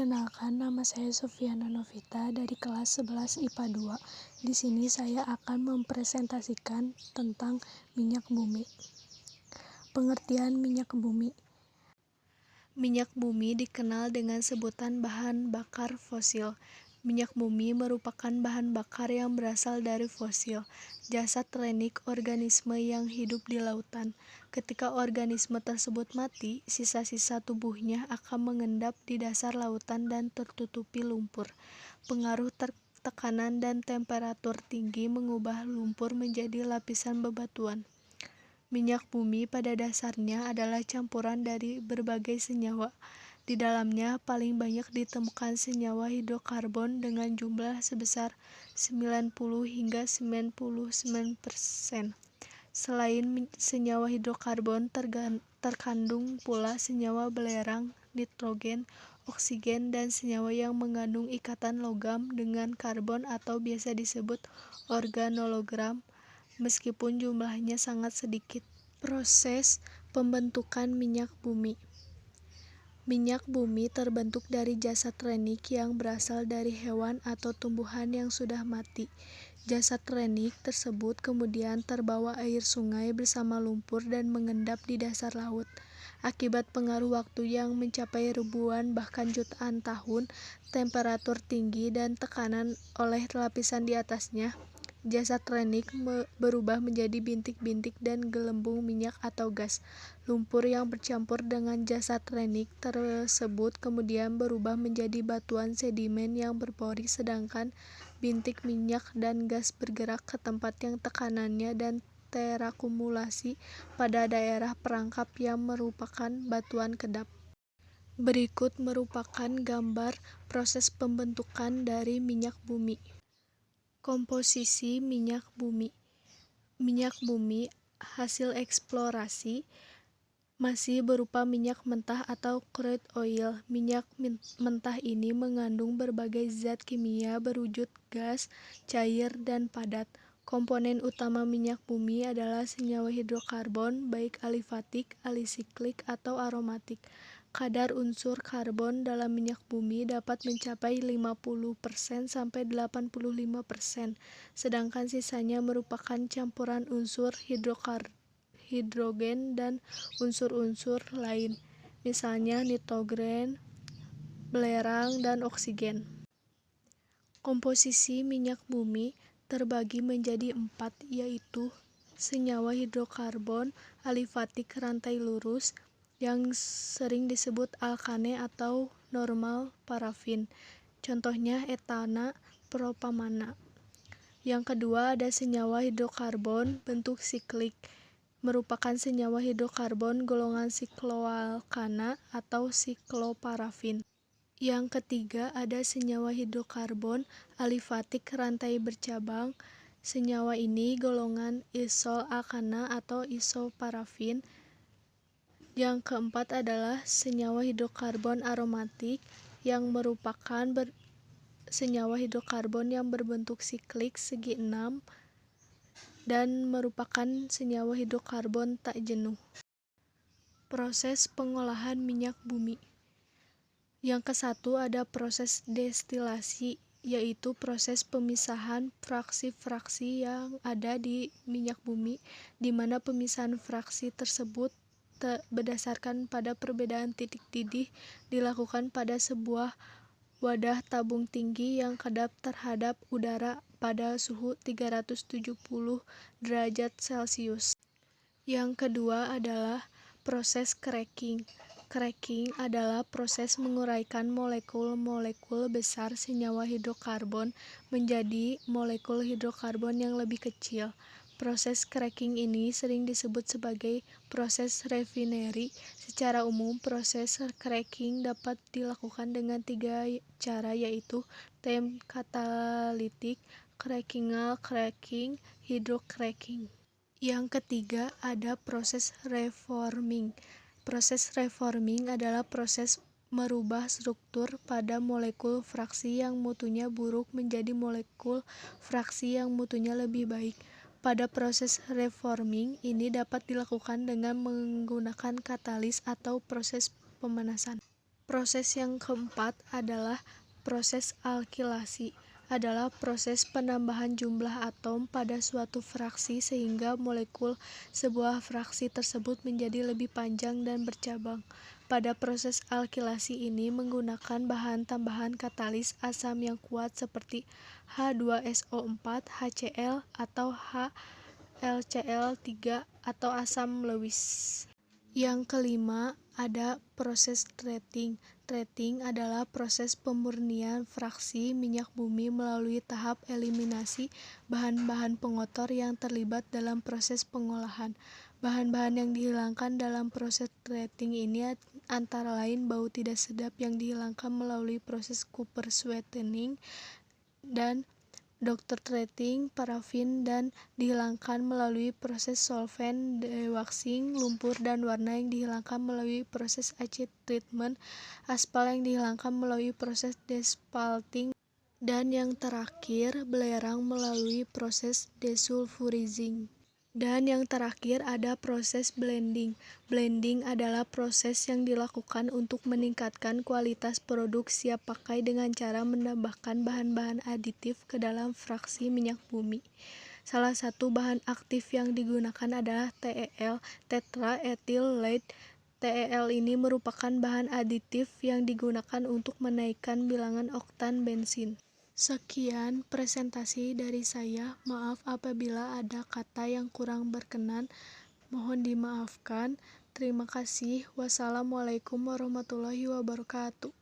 Perkenalkan, nama saya Sofiana Novita dari kelas 11 IPA 2. Di sini saya akan mempresentasikan tentang minyak bumi. Pengertian minyak bumi. Minyak bumi dikenal dengan sebutan bahan bakar fosil. Minyak bumi merupakan bahan bakar yang berasal dari fosil, jasad renik organisme yang hidup di lautan. Ketika organisme tersebut mati, sisa-sisa tubuhnya akan mengendap di dasar lautan dan tertutupi lumpur. Pengaruh tekanan dan temperatur tinggi mengubah lumpur menjadi lapisan bebatuan. Minyak bumi pada dasarnya adalah campuran dari berbagai senyawa. Di dalamnya paling banyak ditemukan senyawa hidrokarbon dengan jumlah sebesar 90 hingga 99%. Selain senyawa hidrokarbon, terkandung pula senyawa belerang, nitrogen, oksigen, dan senyawa yang mengandung ikatan logam dengan karbon atau biasa disebut organologram, meskipun jumlahnya sangat sedikit. Proses pembentukan minyak bumi. Minyak bumi terbentuk dari jasad renik yang berasal dari hewan atau tumbuhan yang sudah mati. Jasad renik tersebut kemudian terbawa air sungai bersama lumpur dan mengendap di dasar laut. Akibat pengaruh waktu yang mencapai ribuan bahkan jutaan tahun, temperatur tinggi dan tekanan oleh lapisan di atasnya, jasad renik berubah menjadi bintik-bintik dan gelembung minyak atau gas. Lumpur yang bercampur dengan jasad renik tersebut kemudian berubah menjadi batuan sedimen yang berpori, sedangkan bintik minyak dan gas bergerak ke tempat yang tekanannya dan terakumulasi pada daerah perangkap yang merupakan batuan kedap. Berikut merupakan gambar proses pembentukan dari minyak bumi. Komposisi minyak bumi. Minyak bumi hasil eksplorasi masih berupa minyak mentah atau crude oil. Minyak mentah ini mengandung berbagai zat kimia berwujud gas, cair, dan padat. Komponen utama minyak bumi adalah senyawa hidrokarbon, baik alifatik, alisiklik, atau aromatik. Kadar unsur karbon dalam minyak bumi dapat mencapai 50% sampai 85%, sedangkan sisanya merupakan campuran unsur hidrogen dan unsur-unsur lain, misalnya nitrogen, belerang, dan oksigen. Komposisi minyak bumi terbagi menjadi 4, yaitu senyawa hidrokarbon alifatik rantai lurus, yang sering disebut alkane atau normal parafin. Contohnya etana, propamana. Yang kedua ada senyawa hidrokarbon bentuk siklik, merupakan senyawa hidrokarbon golongan sikloalkana atau sikloparafin. Yang ketiga ada senyawa hidrokarbon alifatik rantai bercabang. Senyawa ini golongan isoalkana atau isoparafin. Yang keempat adalah senyawa hidrokarbon aromatik yang merupakan senyawa hidrokarbon yang berbentuk siklik segi 6 dan merupakan senyawa hidrokarbon tak jenuh. Proses pengolahan minyak bumi. Yang kesatu ada proses destilasi, yaitu proses pemisahan fraksi-fraksi yang ada di minyak bumi, di mana pemisahan fraksi tersebut berdasarkan pada perbedaan titik didih dilakukan pada sebuah wadah tabung tinggi yang kedap terhadap udara pada suhu 370 derajat Celcius. Yang kedua adalah proses cracking. Cracking adalah proses menguraikan molekul-molekul besar senyawa hidrokarbon menjadi molekul hidrokarbon yang lebih kecil. Proses cracking ini sering disebut sebagai proses refinery. Secara umum, proses cracking dapat dilakukan dengan 3 cara, yaitu time catalytic cracking, cracking, hydrocracking. Yang ketiga ada proses reforming. Proses reforming adalah proses merubah struktur pada molekul fraksi yang mutunya buruk menjadi molekul fraksi yang mutunya lebih baik. Pada proses reforming ini dapat dilakukan dengan menggunakan katalis atau proses pemanasan. Proses yang keempat adalah proses alkilasi, adalah proses penambahan jumlah atom pada suatu fraksi sehingga molekul sebuah fraksi tersebut menjadi lebih panjang dan bercabang. Pada proses alkilasi ini menggunakan bahan tambahan katalis asam yang kuat seperti H2SO4, HCl, atau HLCl3 atau asam Lewis. Yang kelima, ada proses treating. Treating adalah proses pemurnian fraksi minyak bumi melalui tahap eliminasi bahan-bahan pengotor yang terlibat dalam proses pengolahan. Bahan-bahan yang dihilangkan dalam proses treating ini antara lain bau tidak sedap yang dihilangkan melalui proses Cooper sweetening dan Dr. treating, parafin, dan dihilangkan melalui proses solvent, dewaxing, lumpur dan warna yang dihilangkan melalui proses acid treatment, aspal yang dihilangkan melalui proses despalting, dan yang terakhir belerang melalui proses desulfurizing. Dan yang terakhir ada proses blending. Blending adalah proses yang dilakukan untuk meningkatkan kualitas produk siap pakai dengan cara menambahkan bahan-bahan aditif ke dalam fraksi minyak bumi. Salah satu bahan aktif yang digunakan adalah TEL, tetraethyllead. TEL ini merupakan bahan aditif yang digunakan untuk menaikkan bilangan oktan bensin. Sekian presentasi dari saya. Maaf apabila ada kata yang kurang berkenan. Mohon dimaafkan. Terima kasih. Wassalamualaikum warahmatullahi wabarakatuh.